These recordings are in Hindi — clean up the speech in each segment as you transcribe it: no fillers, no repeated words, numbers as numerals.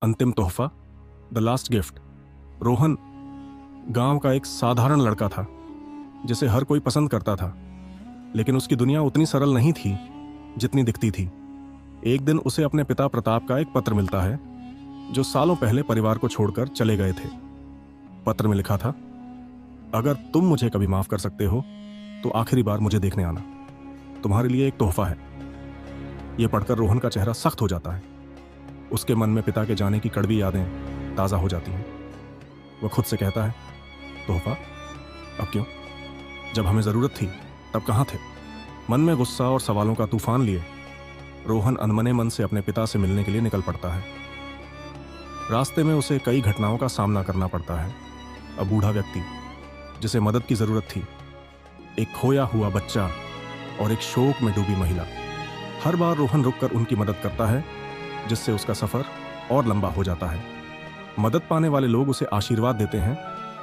अंतिम तोहफा, द लास्ट गिफ्ट। रोहन गांव का एक साधारण लड़का था जिसे हर कोई पसंद करता था, लेकिन उसकी दुनिया उतनी सरल नहीं थी जितनी दिखती थी। एक दिन उसे अपने पिता प्रताप का एक पत्र मिलता है जो सालों पहले परिवार को छोड़कर चले गए थे। पत्र में लिखा था, अगर तुम मुझे कभी माफ कर सकते हो तो आखिरी बार मुझे देखने आना, तुम्हारे लिए एक तोहफा है। यह पढ़कर रोहन का चेहरा सख्त हो जाता है। उसके मन में पिता के जाने की कड़वी यादें ताज़ा हो जाती हैं। वह खुद से कहता है, तोहफा? अब क्यों? जब हमें ज़रूरत थी तब कहाँ थे? मन में गुस्सा और सवालों का तूफान लिए रोहन अनमने मन से अपने पिता से मिलने के लिए निकल पड़ता है। रास्ते में उसे कई घटनाओं का सामना करना पड़ता है। अब बूढ़ा व्यक्ति जिसे मदद की ज़रूरत थी, एक खोया हुआ बच्चा और एक शोक में डूबी महिला। हर बार रोहन रुककर उनकी मदद करता है, जिससे उसका सफ़र और लंबा हो जाता है। मदद पाने वाले लोग उसे आशीर्वाद देते हैं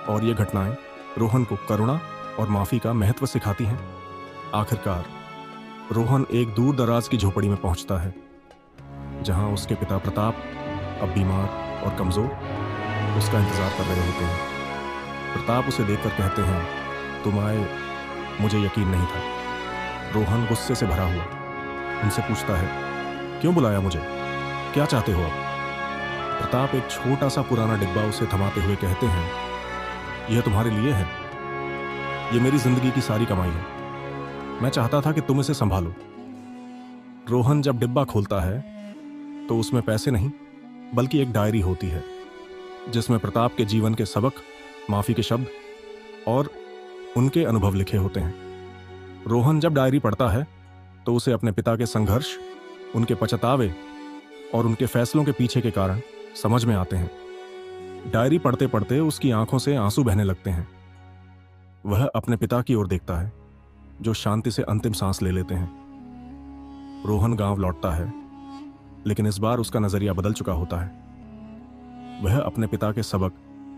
और ये घटनाएं रोहन को करुणा और माफ़ी का महत्व सिखाती हैं। आखिरकार रोहन एक दूर दराज की झोपड़ी में पहुंचता है, जहां उसके पिता प्रताप, अब बीमार और कमज़ोर, उसका इंतज़ार कर रहे होते हैं। प्रताप उसे देखकर कहते हैं, तुम आए, मुझे यकीन नहीं था। रोहन गुस्से से भरा हुआ उनसे पूछता है, क्यों बुलाया मुझे? क्या चाहते हो अब? प्रताप एक छोटा सा पुराना डिब्बा उसे थमाते हुए कहते हैं, यह तुम्हारे लिए है। यह मेरी जिंदगी की सारी कमाई है। मैं चाहता था कि तुम इसे संभालो। रोहन जब डिब्बा खोलता है तो उसमें पैसे नहीं बल्कि एक डायरी होती है, जिसमें प्रताप के जीवन के सबक, माफी के शब्द और उनके अनुभव लिखे होते हैं। रोहन जब डायरी पढ़ता है तो उसे अपने पिता के संघर्ष, उनके पछतावे और उनके फैसलों के पीछे के कारण समझ में आते हैं। डायरी पढ़ते पढ़ते उसकी आंखों से आंसू बहने लगते हैं। वह अपने पिता की ओर देखता है, जो शांति से अंतिम सांस ले लेते हैं। रोहन गांव लौटता है, लेकिन इस बार उसका नजरिया बदल चुका होता है। वह अपने पिता के सबक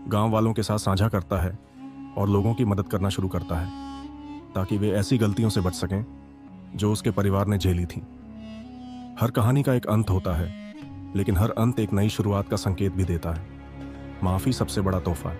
गांव वालों के साथ साझा करता है और लोगों की मदद करना शुरू करता है, ताकि वे ऐसी गलतियों से बच सकें जो उसके परिवार ने झेली थी। हर कहानी का एक अंत होता है, लेकिन हर अंत एक नई शुरुआत का संकेत भी देता है। माफी सबसे बड़ा तोहफा है।